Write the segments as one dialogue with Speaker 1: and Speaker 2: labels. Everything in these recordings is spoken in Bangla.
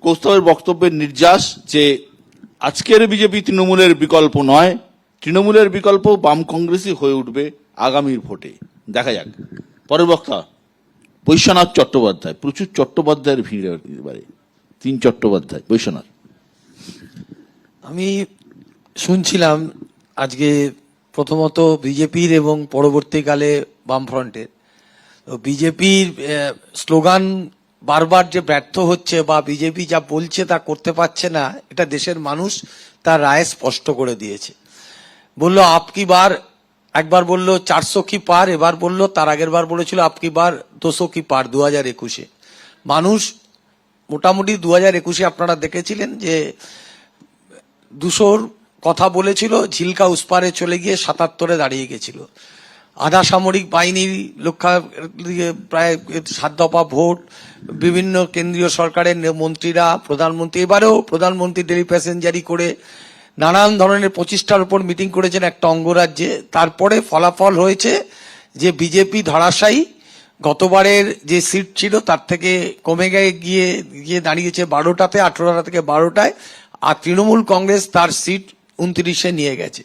Speaker 1: কৌস্তবের বক্তব্যের নির্যাস যে আজকের বিজেপি তৃণমূলের বিকল্প নয়, তৃণমূলের বিকল্প বাম কংগ্রেসই হয়ে উঠবে আগামীর ভোটে। দেখা যাক। পরের বক্তা বৈশ্বনাথ চট্টোপাধ্যায়। প্রচুর চট্টোপাধ্যায়ের ভিড় এবারে। 3 চট্টোপাধ্যায়। বৈশ্বনাথ।
Speaker 2: আমি শুনছিলাম আজকে প্রথমত বিজেপির এবং পরবর্তীকালে বামফ্রন্টের বিজেপির স্লোগান বারবার যে ব্যর্থ হচ্ছে বা বিজেপি যা বলছে তা করতে পারছে না, এটা দেশের মানুষ তার রায় স্পষ্ট করে দিয়েছে। বলল আপকি বার, একবার বলল 400 কি পার, এবার বলল তার আগের বার বলেছিল আপকি বার 200 কি পার 2021-এ। মানুষ মোটামুটি 2021-এ আপনারা দেখেছিলেন যে 200-র কথা বলেছিল, ঝিলকা উসপারে চলে গিয়ে 77-এ দাঁড়িয়ে গেছিল। আধা সামরিক বাহিনীর লক্ষ্য প্রায় 7 দফা ভোট, বিভিন্ন কেন্দ্রীয় সরকারের মন্ত্রীরা, প্রধানমন্ত্রী, এবারেও প্রধানমন্ত্রী ডেলি প্যাসেঞ্জারি করে নানান ধরনের 25টার উপর মিটিং করেছেন একটা অঙ্গরাজ্যে। তারপরে ফলাফল হয়েছে যে বিজেপি ধরাশায়ী, গতবারের যে সিট ছিল তার থেকে কমে গিয়ে দাঁড়িয়েছে 12টাতে, 18টা থেকে 12টায়, আর তৃণমূল কংগ্রেস তার সিট 29-এ নিয়ে গেছে।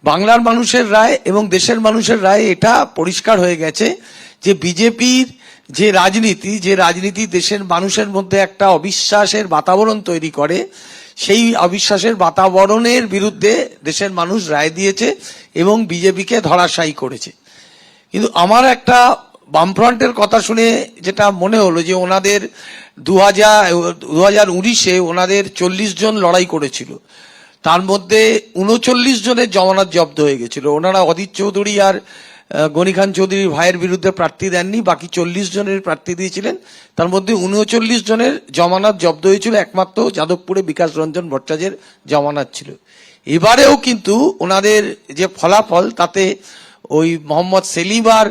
Speaker 2: বাংলার মানুষের রায় এবং দেশের মানুষের রায় এটা পরিষ্কার হয়ে গেছে যে বিজেপির যে রাজনীতি দেশের মানুষের মধ্যে একটা অবিশ্বাসের বাতাবরণ তৈরি করে, সেই অবিশ্বাসের বাতাবরণের বিরুদ্ধে দেশের মানুষ রায় দিয়েছে এবং বিজেপিকে ধরাশায়ী করেছে। কিন্তু আমার একটা বামফ্রন্টের কথা শুনে যেটা মনে হলো যে ওনাদের 2019-এ ওনাদের 40 জন লড়াই করেছিল, তার মধ্যে 39 জনের জমানত জব্দ হয়ে গেছিল। ওনারা অদিত চৌধুরী আর গনি খান চৌধুরীর ভাইয়ের বিরুদ্ধে প্রার্থী দেননি, বাকি 40 জনের প্রার্থী দিয়েছিলেন। তার মধ্যে 39 জনের জমানত জব্দ হয়েছিল, একমাত্র যাদবপুরে বিকাশ রঞ্জন ভট্টাচার্যের জমানত ছিল। এবারেও কিন্তু ওনাদের যে ফলাফল তাতে ওই মোহাম্মদ সেলিম আর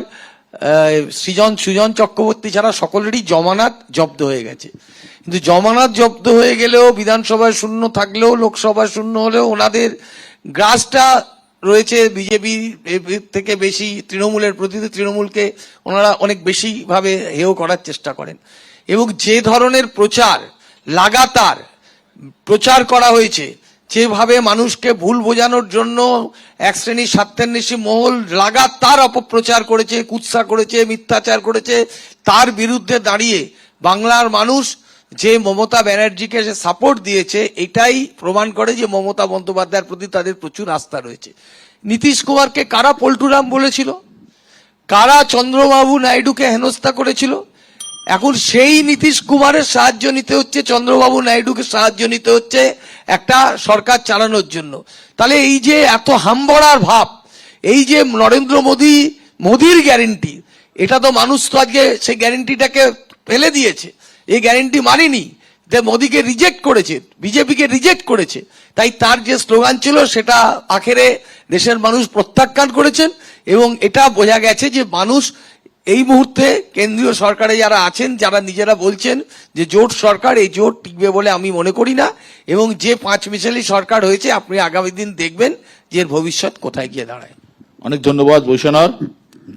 Speaker 2: সুজন চক্রবর্তী ছাড়া সকলেরই জমানত জব্দ হয়ে গেছে। কিন্তু জমানত জব্দ হয়ে গেলেও, বিধানসভায় শূন্য থাকলেও, লোকসভায় শূন্য হলেও ওনাদের গ্রাসটা রয়েছে বিজেপি থেকে বেশি তৃণমূলের প্রতি। তৃণমূলকে ওনারা অনেক বেশি ভাবে হেয় করার চেষ্টা করেন এবং যে ধরনের প্রচার লাগাতার প্রচার করা হয়েছে, যেভাবে মানুষকে ভুল বোঝানোর জন্য এক শ্রেণীর স্বার্থান্বেষী মহল লাগাতার অপপ্রচার করেছে, কুৎসা করেছে, মিথ্যাচার করেছে, তার বিরুদ্ধে দাঁড়িয়ে বাংলার মানুষ যে মমতা ব্যানার্জিকে সাপোর্ট দিয়েছে, এটাই প্রমাণ করে যে মমতা বন্দ্যোপাধ্যায়ের প্রতি তাদের প্রচুর আস্থা রয়েছে। নীতিশ কুমারকে কারা পল্টুরাম বলেছিল, কারা চন্দ্রবাবু নাইডুকে হেনস্থা করেছিল, এখন সেই নীতিশ কুমারের সাহায্য নিতে হচ্ছে, চন্দ্রবাবু নাইডুকে সাহায্য নিতে হচ্ছে একটা সরকার চালানোর জন্য। তাহলে এই যে এত হামবড়ার ভাব, এই যে নরেন্দ্র মোদির গ্যারেন্টি, এটা তো মানুষ তো আজকে সেই গ্যারেন্টিটাকে ফেলে দিয়েছে, এই গ্যারেন্টি মানেনি, যে মোদিকে রিজেক্ট করেছে, বিজেপিকে রিজেক্ট করেছে। তাই তার যে স্লোগান ছিল সেটা আখেরে দেশের মানুষ প্রত্যাখ্যান করেছেন এবং এটা বোঝা গেছে যে মানুষ এই মুহূর্তে কেন্দ্রীয় সরকারে যারা আছেন, যারা নিজেরা বলছেন যে জোট সরকার, এই জোট টিকবে বলে আমি মনে করি না। এবং যে 5 মিশালি সরকার হয়েছে, আপনি আগামী দিন দেখবেন যে এর ভবিষ্যৎ কোথায় গিয়ে দাঁড়ায়।
Speaker 1: অনেক ধন্যবাদ বৈশ্বনাথ।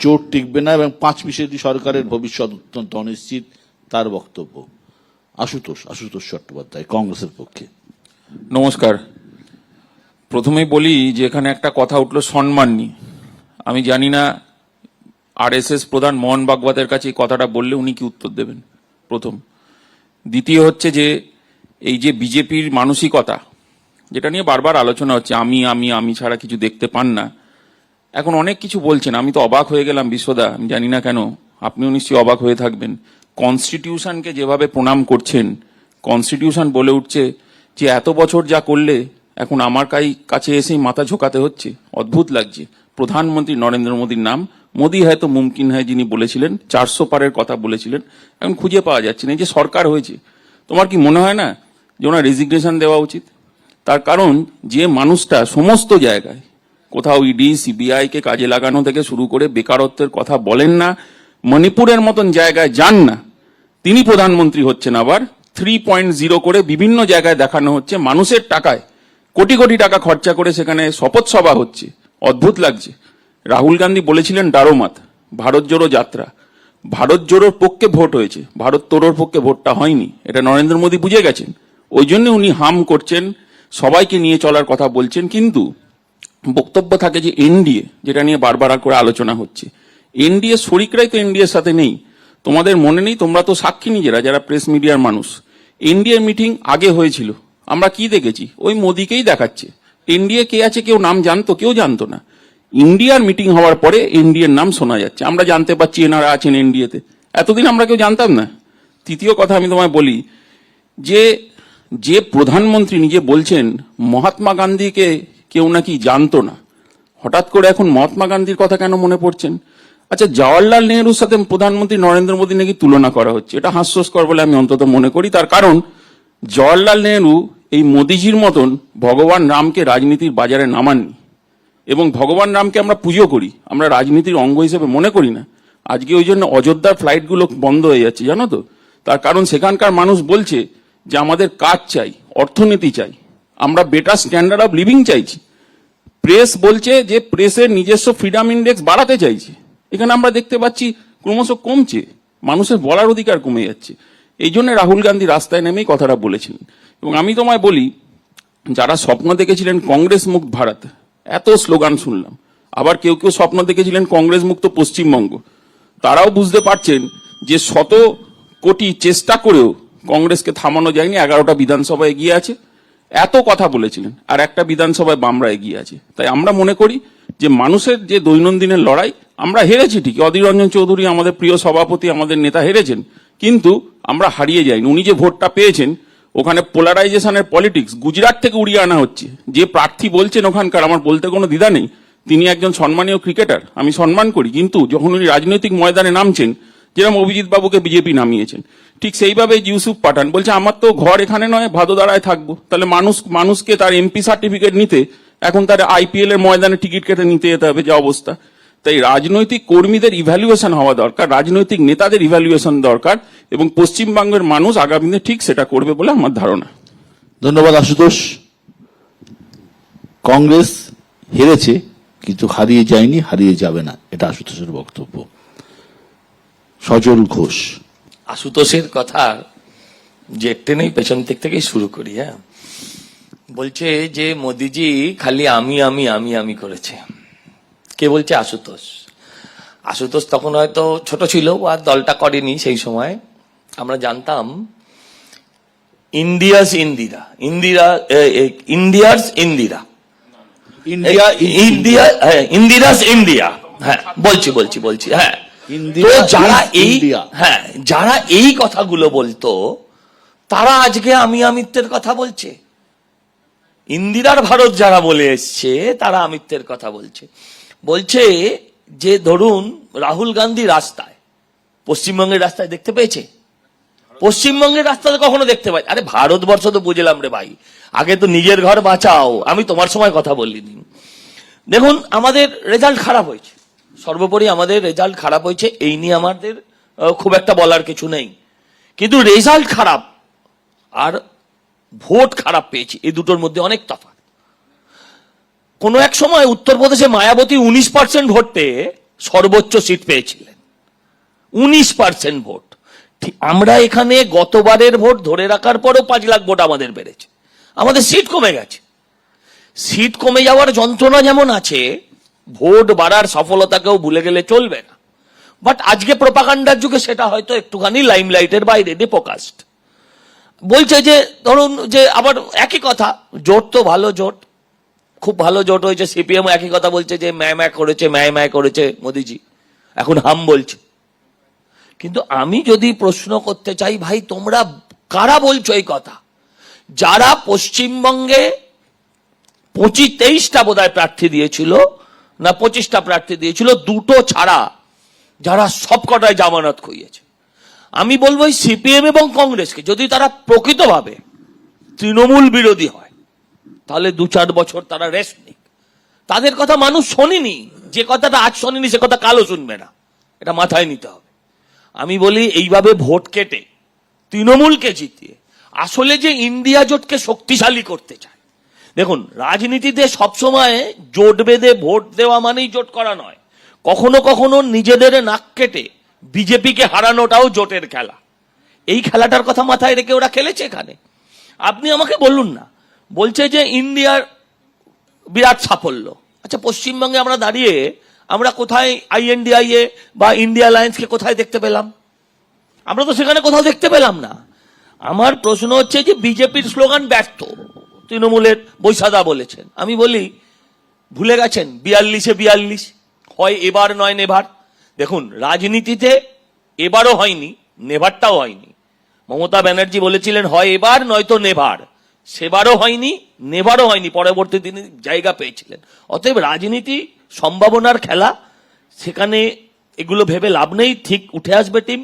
Speaker 1: জোট টিকবে না এবং 5 মিশালি সরকারের ভবিষ্যৎ অত্যন্ত অনিশ্চিত, তার বক্তব্য। আশুতোষ চট্টোপাধ্যায়, কংগ্রেসের পক্ষে।
Speaker 3: নমস্কার। প্রথমেই বলি যে এখানে একটা কথা উঠলো সম্মান নিয়ে। আমি জানি না আরএসএস প্রধান মোহন ভাগবতের কাছে এই কথাটা বললে উনি কি উত্তর দেবেন, প্রথম। দ্বিতীয় হচ্ছে যে এই যে বিজেপির মানসিকতা, যেটা নিয়ে বারবার আলোচনা হচ্ছে, আমি ছাড়া কিছু দেখতে পান না, এখন অনেক কিছু বলছেন। আমি তো অবাক হয়ে গেলাম বিশ্বদা, আমি জানি না কেন, আপনিও নিশ্চয়ই অবাক হয়ে থাকবেন। কনস্টিটিউশনকে যেভাবে প্রণাম করছেন, কনস্টিটিউশন বলে উঠছে যে এত বছর যা করলে এখন আমার কাছে এসেই মাথা ঝোঁকাতে হচ্ছে, অদ্ভুত লাগছে। প্রধানমন্ত্রী নরেন্দ্র মোদীর নাম, মোদী হয়তো মুমকিন হয় যিনি বলেছিলেন, 400 পারের কথা বলেছিলেন, এখন খুঁজে পাওয়া যাচ্ছে না। এই যে সরকার হয়েছে, তোমার কি মনে হয় না যে ওনার রেজিগনেশন দেওয়া উচিত? তার কারণ যে মানুষটা সমস্ত জায়গায়, কোথাও ইডি সিবিআই কে কাজে লাগানো থেকে শুরু করে বেকারত্বের কথা বলেন না, মণিপুরের মতন জায়গায় যান না, তিনি প্রধানমন্ত্রী হচ্ছেন। আবার 3.0 করে বিভিন্ন জায়গায় দেখানো হচ্ছে, মানুষের টাকায় কোটি কোটি টাকা খরচা করে সেখানে শপথ সভা হচ্ছে, অদ্ভুত লাগছে। রাহুল গান্ধী বলেছিলেন ডারোমাত, ভারত জোড়ো যাত্রা, ভারত জোড়োর পক্ষে ভোট হয়েছে, ভারত তোড়োর পক্ষে ভোটটা হয়নি, এটা নরেন্দ্র মোদী বুঝে গেছেন। ওই জন্য উনি হাম করছেন, সবাইকে নিয়ে চলার কথা বলছেন, কিন্তু বক্তব্য থাকে যে এনডিএ, যেটা নিয়ে বারবার করে আলোচনা হচ্ছে, এনডিএ শরিকরাই তো এনডিএর সাথে নেই। তোমাদের মনে নেই, তোমরা তো সাক্ষী নিজেরা, যারা প্রেস মিডিয়ার মানুষ। এনডিএ মিটিং আগে হয়েছিল, আমরা কি দেখেছি? ওই মোদীকেই দেখাচ্ছে। এনডিএ কে আছে কেউ নাম জানতো? কেউ জানতো না। ইন্ডিয়ার মিটিং হওয়ার পরে এনডিএর নাম শোনা যাচ্ছে, আমরা জানতে পারছি এনারা আছেন এনডিএতে। এতদিন আমরা কেউ জানতাম না। তৃতীয় কথা আমি তোমায় বলি, যে প্রধানমন্ত্রী নিজে বলছেন মহাত্মা গান্ধীকে কেউ নাকি জানতো না, হঠাৎ করে এখন মহাত্মা গান্ধীর কথা কেন মনে পড়ছেন? আচ্ছা, জওয়াহরলাল নেহরুর সাথে প্রধানমন্ত্রী নরেন্দ্র মোদী নাকি তুলনা করা হচ্ছে, এটা হাস্যস্কর বলে আমি অন্তত মনে করি। তার কারণ জওয়াহরলাল নেহরু এই মোদিজির মতন ভগবান রামকে রাজনীতির বাজারে নামাননি, এবং ভগবান রামকে আমরা পুজো করি, আমরা রাজনীতির অঙ্গ হিসেবে মনে করি না। আজকে ওই জন্য অযোধ্যার ফ্লাইটগুলো বন্ধ হয়ে যাচ্ছে, জানো তো? তার কারণ সেখানকার মানুষ বলছে যে আমাদের কাজ চাই, অর্থনীতি চাই, আমরা বেটার স্ট্যান্ডার্ড অফ লিভিং চাইছি। প্রেস বলছে যে প্রেসের নিজস্ব ফ্রিডম ইন্ডেক্স বাড়াতে চাইছে, এখানে আমরা দেখতে পাচ্ছি ক্রমশ কমছে, মানুষের বলার অধিকার কমে যাচ্ছে। এই জন্য রাহুল গান্ধী রাস্তায় নেমেই কথাটা বলেছিলেন। এবং আমি তোমায় বলি, যারা স্বপ্ন দেখেছিলেন কংগ্রেস মুক্ত ভারত, এত স্লোগান শুনলাম, আবার কেউ কেউ স্বপ্ন দেখেছিলেন কংগ্রেস মুক্ত পশ্চিমবঙ্গ, তারাও বুঝতে পারছেন যে 100 কোটি চেষ্টা করেও কংগ্রেসকে থামানো যায়নি। 11টা বিধানসভায় এগিয়ে আছে, এত কথা বলেছিলেন, আর একটা বিধানসভায় বামরা এগিয়ে আছে। তাই আমরা মনে করি যে মানুষের যে দৈনন্দিনের লড়াই, আমরা হেরেছি ঠিকই, অধীর রঞ্জন চৌধুরী আমাদের প্রিয় সভাপতি, আমাদের নেতা হেরেছেন, কিন্তু আমরা হারিয়ে যাইনি। উনি যে ভোটটা পেয়েছেন, ওখানে পোলারাইজেশনের পলিটিক্স গুজরাট থেকে উড়িয়ে আনা হচ্ছে। যে প্রার্থী বলছেন ওখানকার, আমার বলতে কোনো দ্বিধা নেই, তিনি একজন সম্মানীয় ক্রিকেটার, আমি সম্মান করি, কিন্তু যখন উনি রাজনৈতিক ময়দানে নামছেন, যেরকম অভিজিৎ বাবুকে বিজেপি নামিয়েছেন, ঠিক সেইভাবে ইউসুফ পাঠান বলছে আমার তো ঘর এখানে নয়, ভাদোদারায় থাকবো। তাহলে মানুষকে তার এমপি সার্টিফিকেট নিতে এখন তার আইপিএল এর ময়দানে টিকিট কেটে নিতে যেতে হবে, যে অবস্থা। তাই রাজনৈতিক কর্মীদের ইভ্যালুয়েশন হওয়া দরকার, রাজনৈতিক নেতাদের ইভ্যালুয়েশন দরকার, এবং পশ্চিমবঙ্গের মানুষ আগামী দিনে ঠিক সেটা করবে বলে আমার ধারণা।
Speaker 1: ধন্যবাদ আশুতোষ। কংগ্রেস হেরেছে, কিন্তু হারিয়ে যায়নি, হারিয়ে যাবে না, এটা আশুতোষের বক্তব্য। সজল ঘোষ।
Speaker 4: আশুতোষের কথা যে টেনেই পেছন দিক থেকেই শুরু করি। হ্যাঁ, বলছে যে মোদিজি খালি আমি আমি আমি আমি করেছে। কে বলছে? আশুতোষ। আশুতোষ তখন হয়তো ছোট ছিল, আর দলটা করেনি সেই সময়। আমরা জানতাম ইন্ডিয়াস ইন্দিরা, ইন্ডিয়ার্স ইন্দিরা, ইন্দিরাস ইন্ডিয়া। হ্যাঁ, বলছি হ্যাঁ। তো যারা এই কথাগুলো বলতো, তারা আজকে আমি আমিত্বের কথা বলছে। ইন্দিরার ভারত যারা বলে এসছে, তারা আমিত্বের কথা বলছে যে ধরুন রাহুল গান্ধী রাস্তায়, পশ্চিমবঙ্গের রাস্তায় দেখতে পেয়েছে? পশ্চিমবঙ্গের রাস্তাতে কখনো দেখতে পাই? আরে ভারতবর্ষ তো বুঝলাম রে ভাই, আগে তো নিজের ঘর বাঁচাও। আমি তোমার সময় কথা বলিনি। দেখুন, আমাদের রেজাল্ট খারাপ হয়েছে, সর্বোপরি আমাদের রেজাল্ট খারাপ হয়েছে, এই নিয়ে আমাদের খুব একটা বলার কিছু নেই। কিন্তু রেজাল্ট খারাপ আর ভোট খারাপ পেয়েছি, এই দুটোর মধ্যে অনেক তফাৎ। কোন এক সময় উত্তরপ্রদেশে মায়াবতী 19% ভোট পেয়ে সর্বোচ্চ সিট পেয়েছিলেন, 19% ভোট। আমরা এখানে গতবারের ভোট ধরে রাখার পরও 5 লাখ ভোট আমাদের বেড়েছে, আমাদের সিট কমে গেছে। সিট কমে যাওয়ার যন্ত্রণা যেমন আছে, ভোট বাড়ার সফলতাকেও ভুলে গেলে চলবে না। বাট আজকে প্রোপাগান্ডার যুগে সেটা হয়তো একটুখানি লাইমলাইটের বাইরে ডেপোকাস্ট। বলছে যে ধরুন যে আবার একই কথা, জোট তো ভালো জোট, খুব ভালো জোট হয়েছে। সিপিএম একই কথা বলছে যে ম্যায় করেছে মোদিজি, এখন হাম বলছে। কিন্তু আমি যদি প্রশ্ন করতে চাই, ভাই তোমরা কারা বলছো এই কথা? যারা পশ্চিমবঙ্গে 23টা বোধহয় প্রার্থী দিয়েছিল, না 25টা প্রার্থী দিয়েছিল, 2টো ছাড়া যারা সবকটায় জামানত খুইয়েছে। আমি বলবো এই সিপিএম এবং কংগ্রেসকে, যদি তারা প্রকৃতভাবে তৃণমূল বিরোধী হয়, তাহলে 2-4 বছর তারা রেস্ট নিক। তাদের কথা মানুষ শোনেনি, যে কথাটা আজ শোনেনি সে কথা কালও শুনবে না, এটা মাথায় নিতে হবে। আমি বলি এইভাবে ভোট কেটে তৃণমূলকে জিতিয়ে আসলে যে ইন্ডিয়া জোটকে শক্তিশালী করতে চায়। দেখুন, রাজনীতিতে সবসময় জোট বেঁধে ভোট দেওয়া মানেই জোট করা নয়। কখনো কখনো নিজেদের নাক কেটে বিজেপিকে হারানোটাও জোটের খেলা। এই খেলাটার কথা মাথায় রেখে ওরা খেলেছে এখানে। আপনি আমাকে বলুন না, বলছে যে ইন্ডিয়ার বিরাট সাফল্য। আচ্ছা, পশ্চিমবঙ্গে আমরা দাঁড়িয়ে আমরা কোথায় INDIA বা ইন্ডিয়া অ্যালায়েন্সকে কোথায় দেখতে পেলাম? আমরা তো সেখানে কোথাও দেখতে পেলাম না। আমার প্রশ্ন হচ্ছে যে বিজেপির স্লোগান ব্যর্থ, তৃণমূলের বৈশাদা বলেছেন। আমি বলি ভুলে গেছেন 42-এ 42, হয় এবার নয় নেভার। দেখুন, রাজনীতিতে এবারও হয়নি, নেভারটাও হয়নি। মমতা ব্যানার্জি বলেছিলেন হয় এবার নয়তো নেভার, সেবারও হয়নি, নেভারও হয়নি, পরবর্তী তিনি জায়গা পেয়েছিলেন। অতএব রাজনীতি সম্ভাবনার খেলা, সেখানে এগুলো ভেবে লাভ নেই, ঠিক উঠে আসবে টিম।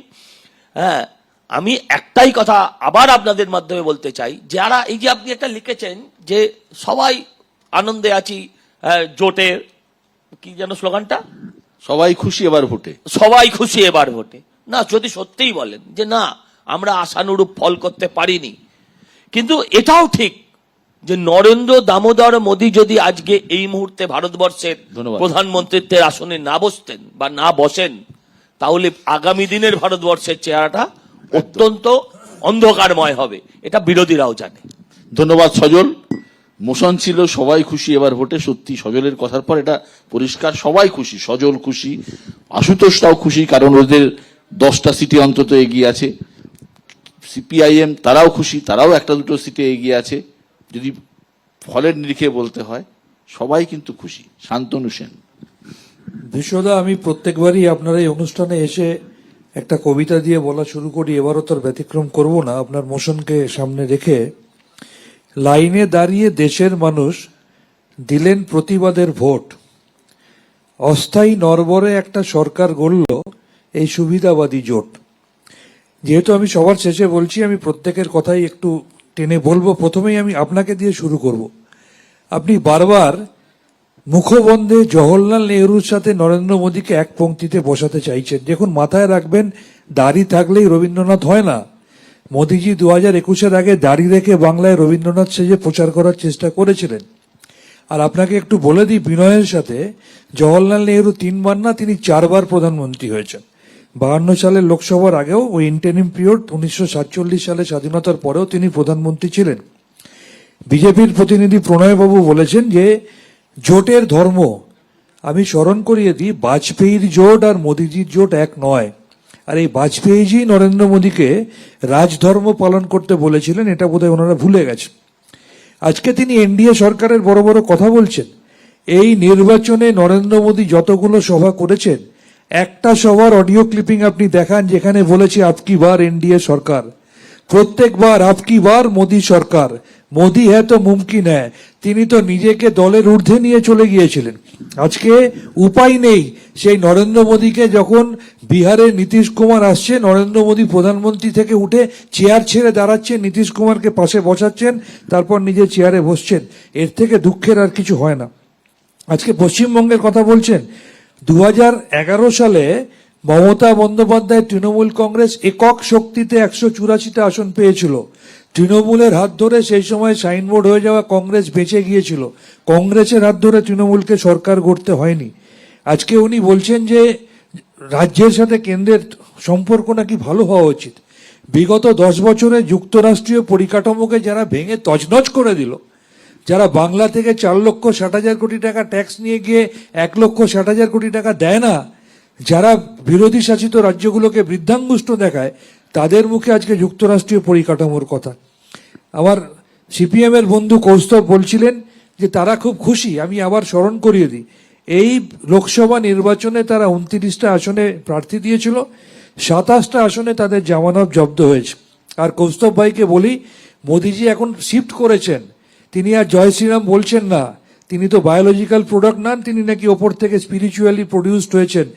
Speaker 4: হ্যাঁ, আমি একটাই কথা আবার আপনাদের মাধ্যমে বলতে চাই, যারা এই যে আপনি একটা লিখেছেন যে সবাই আনন্দে আছি, জোটের কি যেন স্লোগানটা,
Speaker 1: সবাই খুশি এবার ভোটে।
Speaker 4: সবাই খুশি এবার ভোটে। না, যদি সত্যিই বলেন যে না আমরা আশানুরূপ ফল করতে পারিনি, কিন্তু এটাও ঠিক যে নরেন্দ্র দামোদর মোদী যদি আজকে এই মুহূর্তে ভারতবর্ষের
Speaker 1: ধন্যবাদ।
Speaker 4: প্রধানমন্ত্রীত্বের আসনে না বসতেন বা না বসেন, তাহলে আগামী দিনের ভারতবর্ষের চেহারাটা অত্যন্ত অন্ধকারময় হবে, এটা বিরোধীরাও জানে।
Speaker 1: ধন্যবাদ সজল। মোশন ছিল সবাই খুশি এবার ভোটে। সত্যি সজলের কথার পর এটা পরিষ্কার, সবাই খুশি, সজল খুশি, আশুতোষটাও খুশি, কারণ ওদের 10টা সিটে অন্তত এগিয়ে আছে। CPIM তারাও খুশি, তারাও 1-2 সিটে এগিয়ে আছে। যদি ফলের নিরিখে বলতে হয়, সবাই কিন্তু খুশি। শান্তনু সেন।
Speaker 5: বিশ্বদা, আমি প্রত্যেকবারই আপনার এই অনুষ্ঠানে এসে একটা কবিতা দিয়ে বলা শুরু করি, এবারও তার ব্যতিক্রম করব না। আপনার মোশনকে সামনে রেখে, লাইনে দাঁড়িয়ে দেশের মানুষ দিলেন প্রতিবাদের ভোট, অস্থায়ী নরবরে একটা সরকার গড়ল এই সুবিধাবাদী জোট। যেহেতু আমি সবার শেষে বলছি, আমি প্রত্যেকের কথাই একটু টেনে বলবো। প্রথমেই আমি আপনাকে দিয়ে শুরু করব। আপনি বারবার মুখবন্ধে জওহরলাল নেহরুর সাথে নরেন্দ্র মোদীকে এক পংক্তিতে বসাতে চাইছেন। দেখুন, মাথায় রাখবেন, দাড়ি থাকলেই রবীন্দ্রনাথ হয় না। মোদীজি 2021-এর আগে দাড়ি রেখে বাংলায় রবীন্দ্রনাথ সেজে প্রচার করার চেষ্টা করেছিলেন। আর আপনাকে একটু বলে দিই বিনয়ের সাথে, জওহরলাল নেহরু 3 বার না, তিনি 4 বার প্রধানমন্ত্রী হয়েছেন। 52 সালের লোকসভার আগেও, ওই ইন্টারিম পিরিয়ড 1947 সালে স্বাধীনতার পরেও তিনি প্রধানমন্ত্রী ছিলেন। বিজেপির প্রতিনিধি প্রণয়বাবু বলেছেন যে জোটের ধর্ম, আমি স্মরণ করিয়ে দিই, বাজপেয়ীর জোট আর মোদীজির জোট এক নয়। আর এই বাজপেয়ীজি নরেন্দ্র মোদীকে রাজধর্ম পালন করতে বলেছিলেন, এটা বোধহয় ওনারা ভুলে গেছে। আজকে তিনি এনডিএ সরকারের বড় বড় কথা বলছেন। এই নির্বাচনে নরেন্দ্র মোদী যতগুলো সভা করেছেন, একটা সভার অডিও ক্লিপিং আপনি দেখান যেখানে বলেছে আপকি বার এনডিএ সরকার, প্রত্যেকবার আপকি বার মোদী সরকার, মোদী হ্যাঁ তো মুমকিন হ্যাঁ। তিনি তো নিজেকে দলের ঊর্ধ্বে নিয়ে চলে গিয়েছিলেন। আজকে উপায় নেই, সেই নরেন্দ্র মোদীকে যখন বিহারের নীতিশ কুমার আসছে, নরেন্দ্র মোদী প্রধানমন্ত্রী থেকে উঠে চেয়ার ছেড়ে দাঁড়াচ্ছেন, নীতিশ কুমারকে পাশে বসাচ্ছেন, তারপর নিজে চেয়ারে বসছেন। এর থেকে দুঃখের আর কিছু হয় না। আজকে পশ্চিমবঙ্গের কথা বলছেন। 2011 সালে মমতা বন্দ্যোপাধ্যায় তৃণমূল কংগ্রেস একক শক্তিতে 184টা আসন পেয়েছিল। তৃণমূলের হাত ধরে সেই সময় সাইনবোর্ড হয়ে যাওয়া কংগ্রেস বেঁচে গিয়েছিল। কংগ্রেসের হাত ধরে তৃণমূলকে সরকার গড়তে হয়নি। আজকে উনি বলছেন যে রাজ্যের সাথে কেন্দ্রের সম্পর্ক নাকি ভালো হওয়া উচিত। বিগত 10 বছরে যুক্তরাষ্ট্রীয় পরিকাঠামোকে যারা ভেঙে তছনছ করে দিল, যারা বাংলা থেকে 4,60,000 কোটি টাকা ট্যাক্স নিয়ে গিয়ে 1,60,000 কোটি টাকা দেয় না, যারা বিরোধী শাসিত রাজ্যগুলোকে বৃদ্ধাঙ্গুষ্ঠ দেখায়, তাদের মুখে আজকে যুক্তরাষ্ট্রীয় পরিকাঠামোর কথা। আমার সিপিএম এর বন্ধু কৌস্তব বলছিলেন যে তারা খুব খুশি। আমি আবার স্মরণ করিয়ে দিই, এই লোকসভা নির্বাচনে তারা 29টা আসনে প্রার্থী দিয়েছিল, 27টা আসনে তাদের জামানত জব্দ হয়েছে। আর কৌস্তব ভাইকে বলি, মোদিজি এখন শিফট করেছেন, তিনি আর জয় শ্রীরাম বলছেন না। তিনি তো বায়োলজিক্যাল প্রোডাক্ট নন, তিনি নাকি ওপর থেকে স্পিরিচুয়ালি প্রডিউসড হয়েছেন।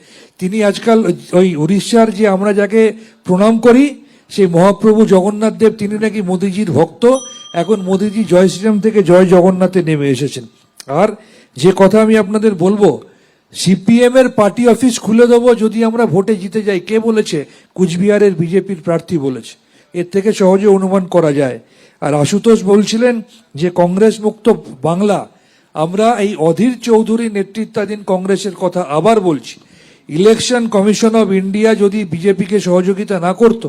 Speaker 5: তিনি আজকাল ওই উড়িষ্যার যে আমরা যাকে প্রণাম করি, সেই মহাপ্রভু জগন্নাথ দেব, তিনি নাকি মোদিজির ভক্ত। এখন মোদিজি জয় শ্রীরাম থেকে জয় জগন্নাথে নেমে এসেছেন। আর যে কথা আমি আপনাদের বলবো, সিপিএম এর পার্টি অফিস খুলে দেবো যদি আমরা ভোটে জিতে যাই, কে বলেছে? কুচবিহারের বিজেপির প্রার্থী বলেছে। এর থেকে সহজে অনুমান করা যায়। আর আশুতোষ বলছিলেন যে কংগ্রেস মুক্ত বাংলা, আমরা এই অধীর চৌধুরী নেতৃত্বাধীন কংগ্রেসের কথা আবার বলছি। ইলেকশন কমিশন অফ ইন্ডিয়া যদি বিজেপিকে সহযোগিতা না করত,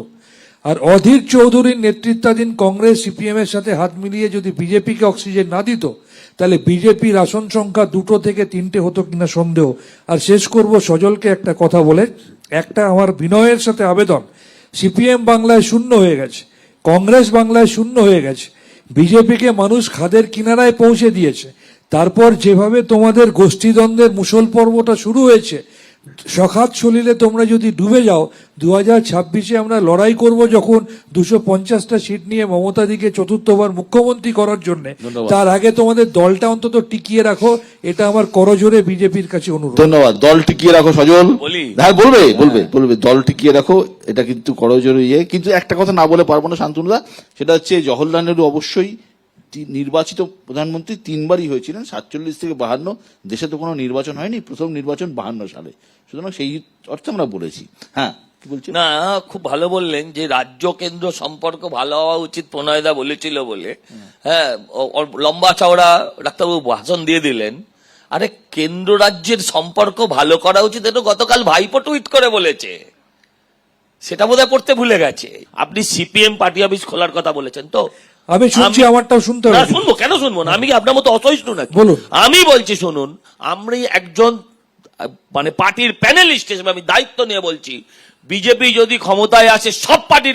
Speaker 5: আর অধীর চৌধুরীর নেতৃত্বাধীন কংগ্রেস সিপিএম এর সাথে হাত মিলিয়ে যদি বিজেপিকে অক্সিজেন না দিত, তাহলে বিজেপির আসন সংখ্যা 2 থেকে 3 হতো কিনা সন্দেহ। আর শেষ করব সজলকে একটা কথা বলে, একটা আমার বিনয়ের সাথে আবেদন, সিপিএম বাংলায় শূন্য হয়ে গেছে, কংগ্রেস বাংলায় শূন্য হয়ে গেছে, বিজেপিকে মানুষ খাদের কিনারায় পৌঁছে দিয়েছে। তারপর যেভাবে তোমাদের গোষ্ঠীদ্বন্দ্বের মুসল পর্বটা শুরু হয়েছে, সখাত সলিলে তোমরা যদি ডুবে যাও, 2026-এ আমরা লড়াই করব যখন 250টা সিট নিয়ে মমতাদিকে চতুর্থবার মুখ্যমন্ত্রী করার জন্য।
Speaker 1: ধন্যবাদ।
Speaker 5: তার আগে তোমাদের দলটা অন্তত টিকিয়ে রাখো, এটা আমার করজোরে বিজেপির কাছে অনুরোধ।
Speaker 1: ধন্যবাদ। দল টিকিয়ে রাখো সজল।
Speaker 4: বলি।
Speaker 1: হ্যাঁ, বলবে দল টিকিয়ে রাখো, এটা কিন্তু করজোরে ইয়ে। কিন্তু একটা কথা না বলে পারবো না শান্তনুদা, সেটা হচ্ছে জওহরলাল নেহরু অবশ্যই নির্বাচিত প্রধানমন্ত্রী 3বারই হয়েছিলেন, 47 থেকে 52। দেশে তো কোনো নির্বাচন হয়নি, প্রথম নির্বাচন 52 সালে। সুতরাং সেই অর্থে আমরা বলেছি। হ্যাঁ, কি বলছি?
Speaker 4: না, খুব ভালো বললেন যে রাজ্য কেন্দ্র সম্পর্ক ভালো হওয়া উচিত, প্রণয়দা বলেছিল বলে। হ্যাঁ, ওর লম্বা চওড়া ডাক্তারবাবু ভাষণ দিয়ে দিলেন। আরে কেন্দ্র রাজ্যের সম্পর্ক ভালো করা উচিত, এটা গতকাল ভাইপো টুইট করে বলেছে, সেটা বোধহয় করতে ভুলে গেছে। আপনি সিপিএম পার্টি অফিস খোলার কথা বলেছেন তো?
Speaker 5: আমি শুনছি, আমারটাও শুনতে
Speaker 4: না,
Speaker 5: হবে।
Speaker 4: শুনবো কেন শুনবো না? আমি কি আপনার মতো অসহিষ্ণু নাকি?
Speaker 5: বলুন।
Speaker 4: আমি বলছি শুনুন, আমি একজন মানে পার্টির প্যানেলিস্ট হিসেবে আমি দায়িত্ব নিয়ে বলছি, বিজেপি যদি ক্ষমতায় আসে সব পার্টি